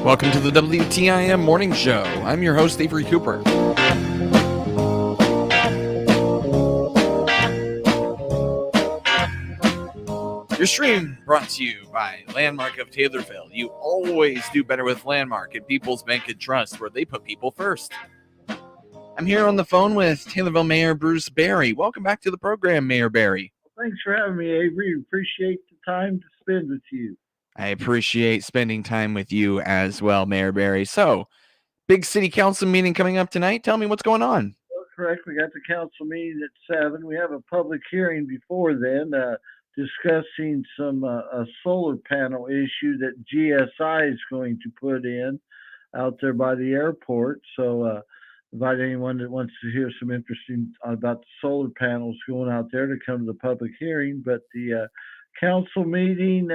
Welcome to the WTIM Morning Show. I'm your host, Avery Cooper. Your stream brought to you by Landmark of Taylorville. You always do better with Landmark at People's Bank and Trust, where they put people first. I'm here on the phone with Taylorville Mayor Bruce Berry. Welcome back to the program, Mayor Berry. Thanks for having me, Avery. Appreciate the time to spend with you. I appreciate spending time with you as well, Mayor Berry. So, big city council meeting coming up tonight. Tell me what's going on. Well, correct. We got the council meeting at 7. We have a public hearing before then discussing some a solar panel issue that GSI is going to put in out there by the airport. So invite anyone that wants to hear some interesting about the solar panels going out there to come to the public hearing. But the council meeting,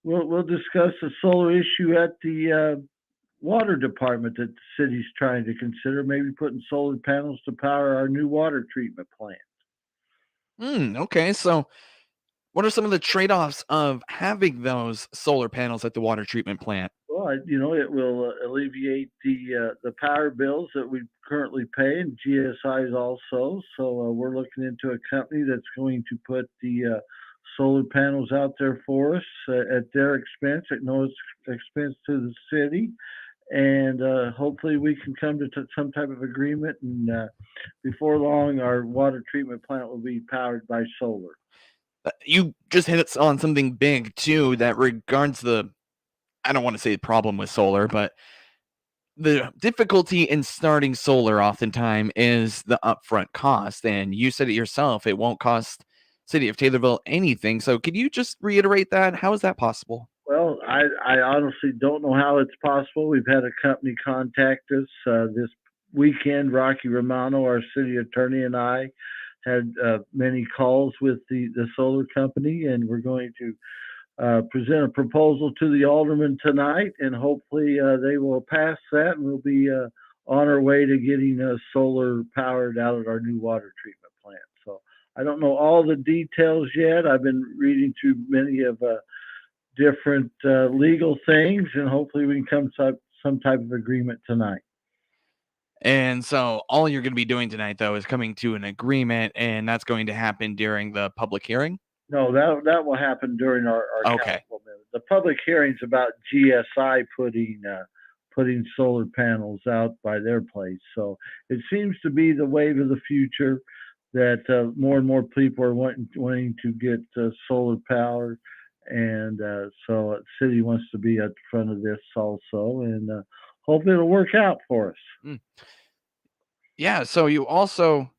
we'll discuss the solar issue at the water department that the city's trying to consider, maybe putting solar panels to power our new water treatment plant. Okay, so what are some of the trade-offs of having those solar panels at the water treatment plant? Well, it will alleviate the power bills that we currently pay, and GSI's also. So we're looking into a company that's going to put the solar panels out there for us at their expense, at no expense to the city. And hopefully we can come to some type of agreement, and before long our water treatment plant will be powered by solar. You just hit on something big too that regards I don't want to say the problem with solar, but the difficulty in starting solar oftentimes is the upfront cost. And you said it yourself, it won't cost City of Taylorville anything. So could you just reiterate that? How is that possible? Well, I honestly don't know how it's possible. We've had a company contact us this weekend. Rocky Romano, our city attorney, and I had many calls with the solar company, and we're going to present a proposal to the aldermen tonight, and hopefully they will pass that, and we'll be on our way to getting solar powered out at our new water treatment plant. So I don't know all the details yet. I've been reading through many of different legal things, and hopefully we can come to some type of agreement tonight. And so all you're going to be doing tonight, though, is coming to an agreement, and that's going to happen during the public hearing? No, that will happen during our Okay. council meeting. The public hearing's about GSI putting solar panels out by their place. So it seems to be the wave of the future that more and more people are wanting to get solar power. And so the city wants to be at the front of this also, and hope it'll work out for us. Yeah, so you also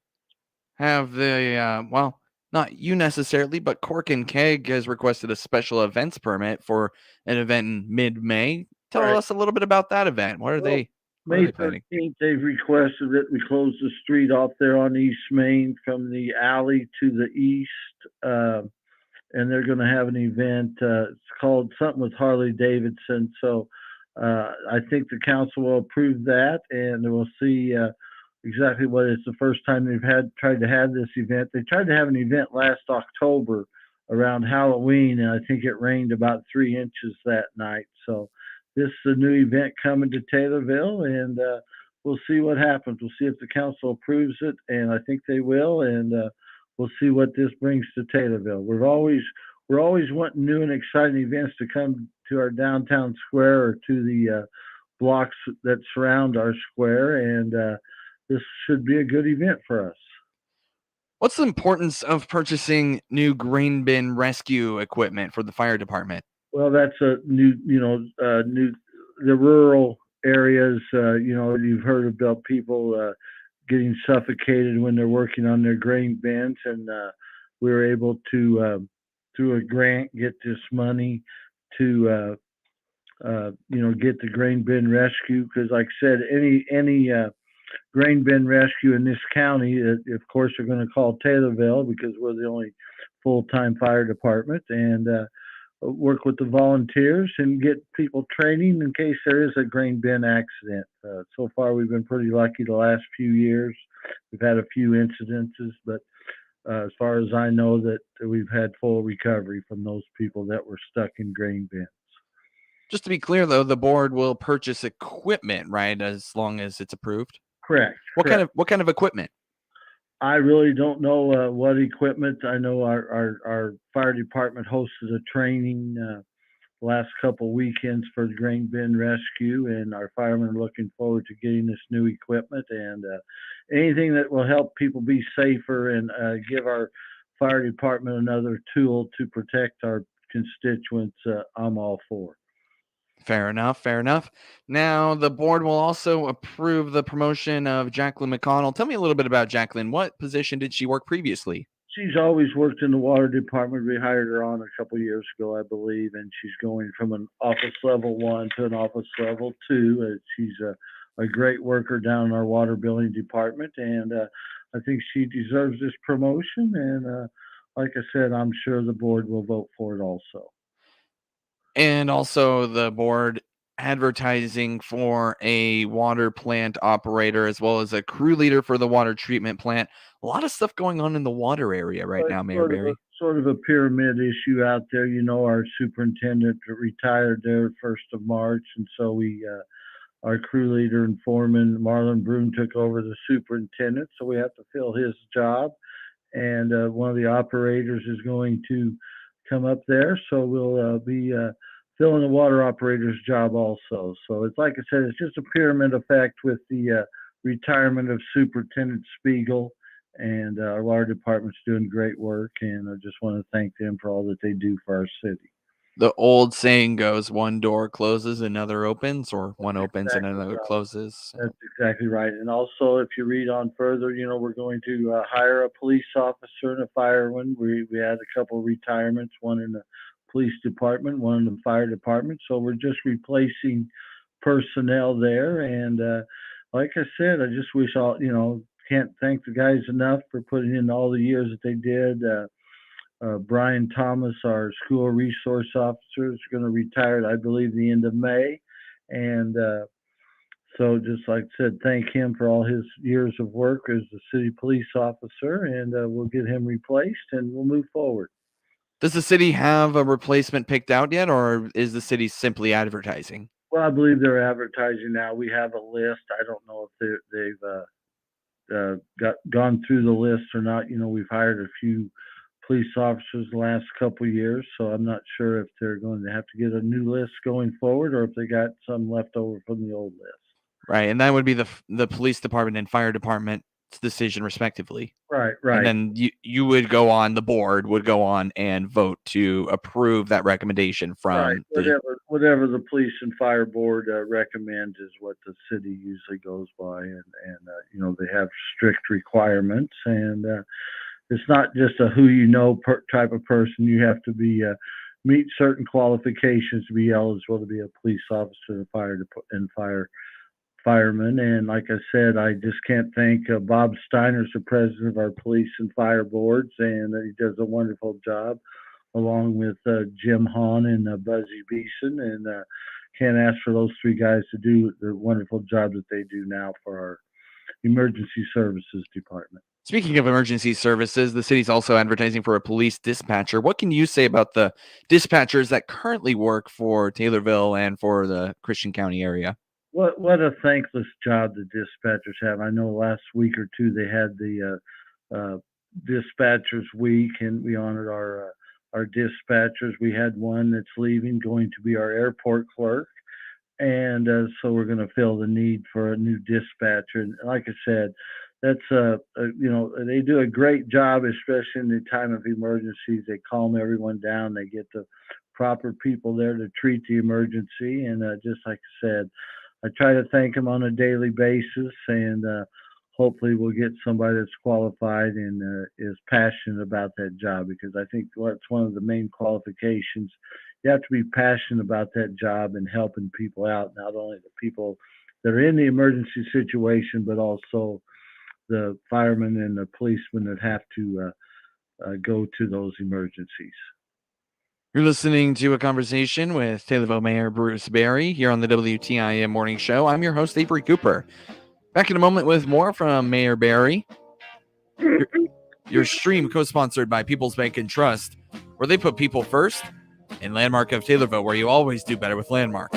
have well, not you necessarily, but Cork and Keg has requested a special events permit for an event in mid-May. Tell Right. us a little bit about that event. What are Well, they May planning? 13th, they've requested that we close the street off there on East Main from the alley to the east. And they're going to have an event. It's called something with Harley Davidson. So I think the council will approve that, and we'll see exactly what it's the first time they've tried to have this event. They tried to have an event last October around Halloween, and I think it rained about 3 inches that night. So this is a new event coming to Taylorville, and we'll see what happens. We'll see if the council approves it, and I think they will, and we'll see what this brings to Taylorville. We're always wanting new and exciting events to come to our downtown square or to the blocks that surround our square, and this should be a good event for us. What's the importance of purchasing new grain bin rescue equipment for the fire department? Well, that's a new the rural areas. You've heard about people getting suffocated when they're working on their grain bins, and we were able to through a grant get this money to get the grain bin rescue, because like I said, any grain bin rescue in this county, of course they're going to call Taylorville because we're the only full-time fire department, and work with the volunteers and get people training in case there is a grain bin accident. So far, we've been pretty lucky the last few years. We've had a few incidences, but as far as I know, that we've had full recovery from those people that were stuck in grain bins. Just to be clear, though, the board will purchase equipment, right, as long as it's approved? Correct. What kind of equipment? I really don't know what equipment. I know our fire department hosted a training last couple weekends for the grain bin rescue, and our firemen are looking forward to getting this new equipment and anything that will help people be safer and give our fire department another tool to protect our constituents. I'm all for. Fair enough. Fair enough. Now, the board will also approve the promotion of Jacqueline McConnell. Tell me a little bit about Jacqueline. What position did she work previously? She's always worked in the water department. We hired her on a couple years ago, I believe, and she's going from an office level 1 to an office level 2. She's a great worker down in our water billing department, and I think she deserves this promotion. And like I said, I'm sure the board will vote for it also. And also the board advertising for a water plant operator as well as a crew leader for the water treatment plant. A lot of stuff going on in the water area right now, Mayor Barry. Sort of a pyramid issue out there. You know, our superintendent retired there 1st of March, and so our crew leader and foreman, Marlon Broom, took over the superintendent, so we have to fill his job. And one of the operators is going to come up there, so we'll be filling the water operator's job also. So it's like I said, it's just a pyramid effect with the retirement of Superintendent Spiegel, and our water department's doing great work, and I just want to thank them for all that they do for our city. The old saying goes, one door closes, another opens, or one opens and Exactly another right. closes. That's exactly right. And also, if you read on further, you know, we're going to hire a police officer and a fireman. We had a couple of retirements, one in the police department, one in the fire department. So we're just replacing personnel there. And like I said, I just wish can't thank the guys enough for putting in all the years that they did. Brian Thomas, our school resource officer, is going to retire, I believe, the end of May. And so just like I said, thank him for all his years of work as the city police officer, and we'll get him replaced and we'll move forward. Does the city have a replacement picked out yet, or is the city simply advertising? Well, I believe they're advertising now. We have a list. I don't know if they've gone through the list or not. You know, we've hired a few police officers the last couple of years, so I'm not sure if they're going to have to get a new list going forward or if they got some left over from the old list. Right, and that would be the police department and fire department's decision, respectively. Right. And then you would go on, the board would go on and vote to approve that recommendation from whatever the police and fire board recommends is what the city usually goes by, and you know, they have strict requirements, and it's not just a who you know type of person. You have to be meet certain qualifications to be eligible to be a police officer, fireman. And like I said, I just can't thank Bob Steiner's the president of our police and fire boards, and he does a wonderful job, along with Jim Hahn and Buzzy Beeson. And can't ask for those three guys to do the wonderful job that they do now for our emergency services department. Speaking of emergency services, the city's also advertising for a police dispatcher. What can you say about the dispatchers that currently work for Taylorville and for the Christian County area? What a thankless job the dispatchers have. I know last week or two they had the dispatchers week, and we honored our dispatchers. We had one that's leaving, going to be our airport clerk, and so we're going to fill the need for a new dispatcher. And like I said, that's you know, they do a great job, especially in the time of emergencies. They calm everyone down. They get the proper people there to treat the emergency, and just like I said, I try to thank them on a daily basis, and hopefully we'll get somebody that's qualified and is passionate about that job, because I think that's one of the main qualifications. You have to be passionate about that job and helping people out, not only the people that are in the emergency situation, but also the firemen and the policemen that have to go to those emergencies. You're listening to a conversation with Taylorville Mayor Bruce Barry here on the WTIM Morning Show. I'm your host, Avery Cooper. Back in a moment with more from Mayor Barry. Your stream co-sponsored by People's Bank and Trust, where they put people first. And Landmark of Taylorville, where you always do better with Landmark.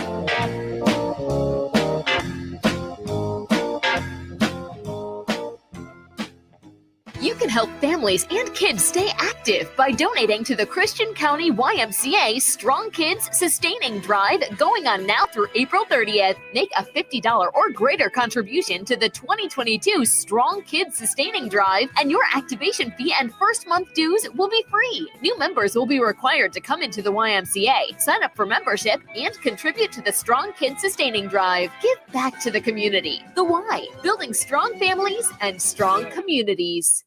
You can help families and kids stay active by donating to the Christian County YMCA Strong Kids Sustaining Drive going on now through April 30th. Make a $50 or greater contribution to the 2022 Strong Kids Sustaining Drive, and your activation fee and first month dues will be free. New members will be required to come into the YMCA, sign up for membership, and contribute to the Strong Kids Sustaining Drive. Give back to the community. The Y, building strong families and strong communities.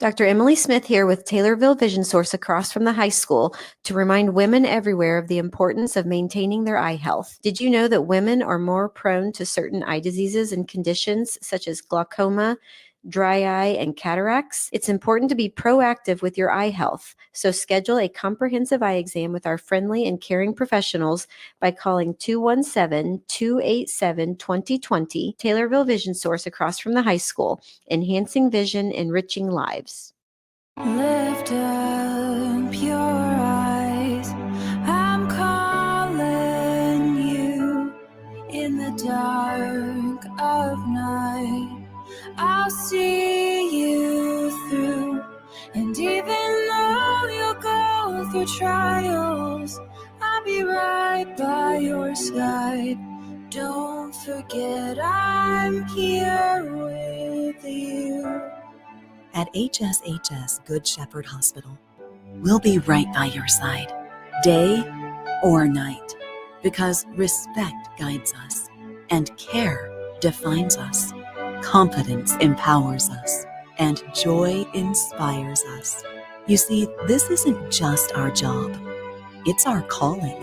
Dr. Emily Smith here with Taylorville Vision Source across from the high school to remind women everywhere of the importance of maintaining their eye health. Did you know that women are more prone to certain eye diseases and conditions such as glaucoma, dry eye, and cataracts? It's important to be proactive with your eye health. So schedule a comprehensive eye exam with our friendly and caring professionals by calling 217-287-2020. Taylorville Vision Source across from the high school, enhancing vision, enriching lives. Lift up your eyes, I'm calling you in the dark of night. I'll see you through, and even though you'll go through trials, I'll be right by your side. Don't forget I'm here with you. At HSHS Good Shepherd Hospital, we'll be right by your side, day or night, because respect guides us, and care defines us. Confidence empowers us, and joy inspires us. You see, this isn't just our job, it's our calling,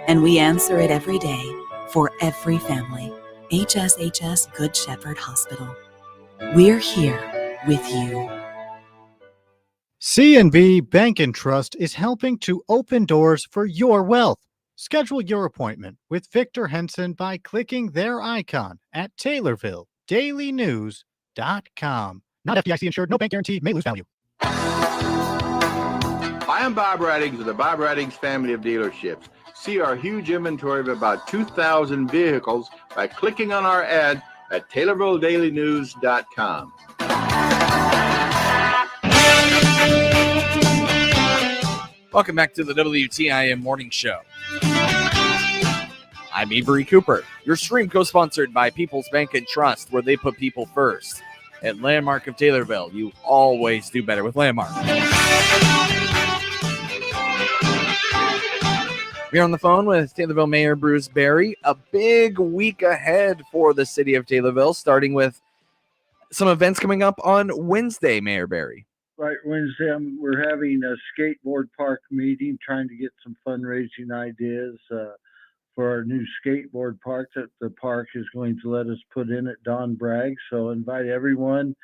and we answer it every day for every family. HSHS Good Shepherd Hospital. We're here with you. C&B Bank and Trust is helping to open doors for your wealth. Schedule your appointment with Victor Henson by clicking their icon at TaylorvilleDailyNews.com. Not FDIC insured, no bank guarantee, may lose value. Hi, I'm Bob Raddings of the Bob Raddings family of dealerships. See our huge inventory of about 2,000 vehicles by clicking on our ad at TaylorvilleDailyNews.com. Welcome back to the WTIM Morning Show. I'm Avery Cooper. Your stream co-sponsored by People's Bank and Trust, where they put people first. At Landmark of Taylorville, you always do better with Landmark. We're on the phone with Taylorville Mayor Bruce Berry. A big week ahead for the city of Taylorville, starting with some events coming up on Wednesday, Mayor Berry. Right, Wednesday, we're having a skateboard park meeting, trying to get some fundraising ideas for our new skateboard park that the park is going to let us put in at Don Bragg. So invite everyone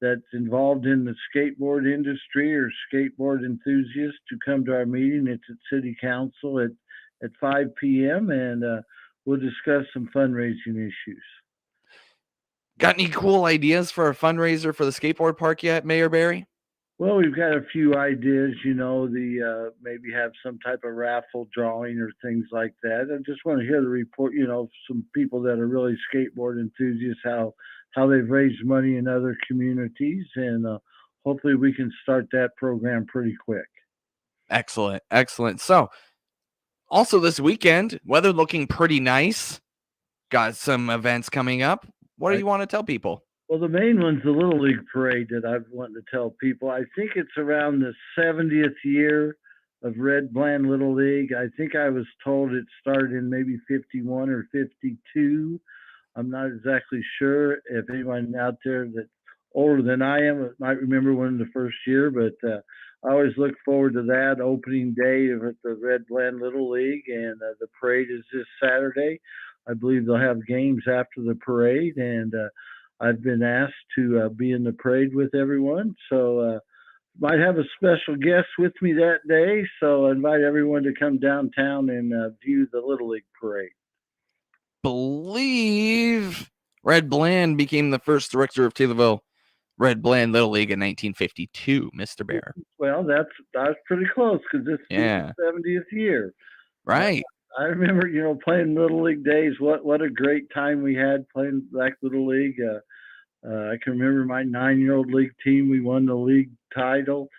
that's involved in the skateboard industry or skateboard enthusiasts to come to our meeting. It's at City Council at 5 p.m. and we'll discuss some fundraising issues. Got any cool ideas for a fundraiser for the skateboard park yet, Mayor Berry? Well, we've got a few ideas, maybe have some type of raffle drawing or things like that. I just want to hear the report, some people that are really skateboard enthusiasts, how they've raised money in other communities, and hopefully we can start that program pretty quick. Excellent. So, also this weekend, weather looking pretty nice. Got some events coming up. What do you want to tell people? Well, the main one's the Little League Parade that I've wanted to tell people. I think it's around the 70th year of Red Bland Little League. I think I was told it started in maybe 51 or 52. I'm not exactly sure. If anyone out there that's older than I am might remember one of the first year, but I always look forward to that opening day of the Red Bland Little League, and the parade is this Saturday. I believe they'll have games after the parade, and I've been asked to be in the parade with everyone, so might have a special guest with me that day, so I invite everyone to come downtown and view the Little League Parade. Believe Red Bland became the first director of Taylorville Red Bland Little League in 1952, Mr. Bear. Well, that's pretty close because this is Yeah. the 70th year. Right. I remember, playing Little League days. What a great time we had playing Black Little League. I can remember my 9-year-old league team. We won the league title,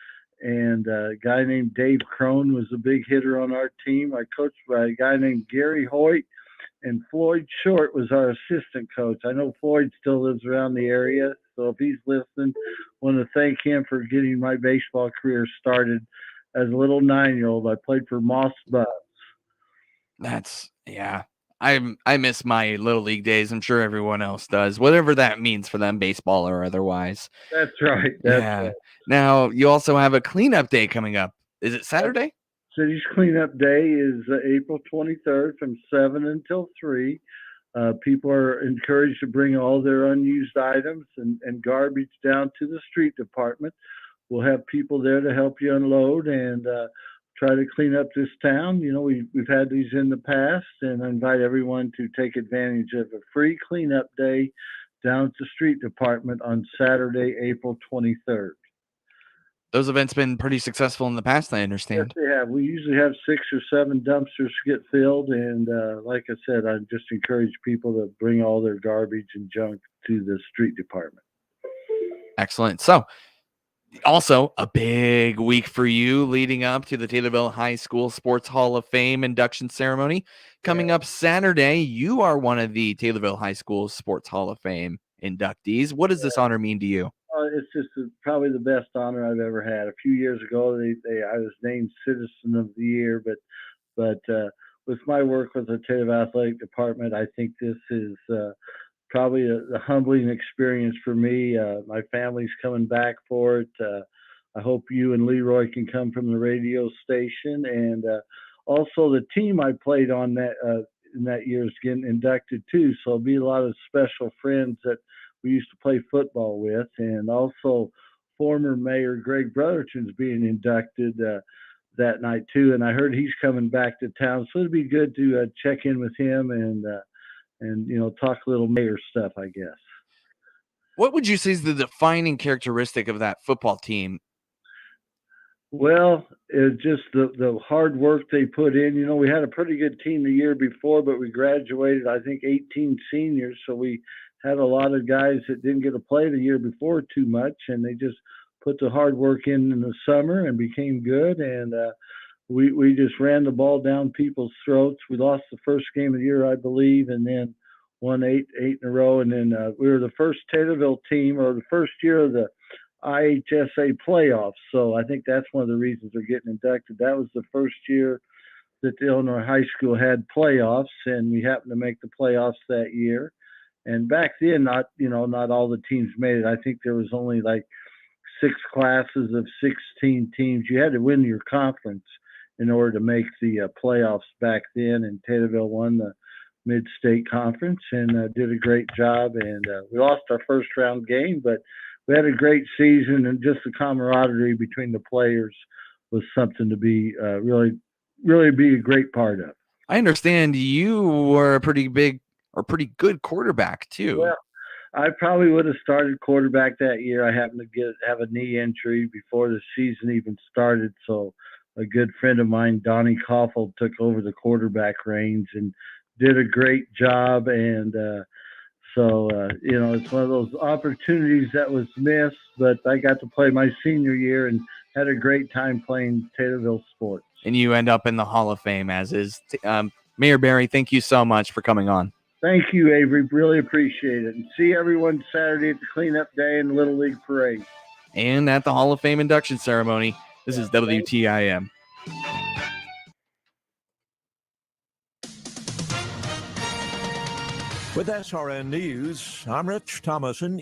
and a guy named Dave Crone was a big hitter on our team. I coached by a guy named Gary Hoyt, and Floyd Short was our assistant coach. I know Floyd still lives around the area, so if he's listening, I want to thank him for getting my baseball career started as a little 9-year-old. I played for Moss Bucks. I miss my Little League days. I'm sure everyone else does, whatever that means for them, baseball or otherwise. That's right. Right. Now, you also have a cleanup day coming up. Is it Saturday? City's cleanup day is April 23rd from 7 until 3. People are encouraged to bring all their unused items and garbage down to the street department. We'll have people there to help you unload and try to clean up this town. We've had these in the past, and I invite everyone to take advantage of a free cleanup day down at the street department on Saturday, April 23rd. Those events been pretty successful in the past, I understand. Yes, they have. We usually have 6 or 7 dumpsters get filled, and like I said, I just encourage people to bring all their garbage and junk to the street department. Excellent. So, also a big week for you leading up to the Taylorville High School Sports Hall of Fame induction ceremony. Coming up Saturday, you are one of the Taylorville High School Sports Hall of Fame inductees. What does this honor mean to you? It's just probably the best honor I've ever had. A few years ago, I was named Citizen of the Year, but with my work with the Taylorville Athletic Department, I think this is probably a humbling experience for me. My family's coming back for it. I hope you and Leroy can come from the radio station, and also the team I played on in that year is getting inducted too. So it'll be a lot of special friends that we used to play football with, and also former Mayor Greg Brotherton's being inducted that night too. And I heard he's coming back to town, so it'd be good to check in with him and talk a little mayor stuff, I guess. What would you say is the defining characteristic of that football team? Well, it's just the hard work they put in. We had a pretty good team the year before, but we graduated, I think, 18 seniors, so we had a lot of guys that didn't get to play the year before too much, and they just put the hard work in the summer and became good. And we just ran the ball down people's throats. We lost the first game of the year, I believe, and then won eight in a row. And then we were the first Taylorville team, or the first year of the IHSA playoffs. So I think that's one of the reasons they're getting inducted. That was the first year that the Illinois High School had playoffs, and we happened to make the playoffs that year. And back then, not all the teams made it. I think there was only like 6 classes of 16 teams. You had to win your conference in order to make the playoffs back then. And Taylorville won the Mid-State Conference and did a great job. And we lost our first round game, but we had a great season, and just the camaraderie between the players was something to be really be a great part of. I understand you were a pretty good quarterback too. Well, I probably would have started quarterback that year. I happened to have a knee injury before the season even started, so a good friend of mine, Donnie Koffel, took over the quarterback reins and did a great job. And so it's one of those opportunities that was missed, but I got to play my senior year and had a great time playing Taylorville sports. And you end up in the Hall of Fame, as is Mayor Barry. Thank you so much for coming on. Thank you, Avery. Really appreciate it. And see everyone Saturday at the cleanup day and Little League parade. And at the Hall of Fame induction ceremony. This is WTIM. With SRN News, I'm Rich Thomason.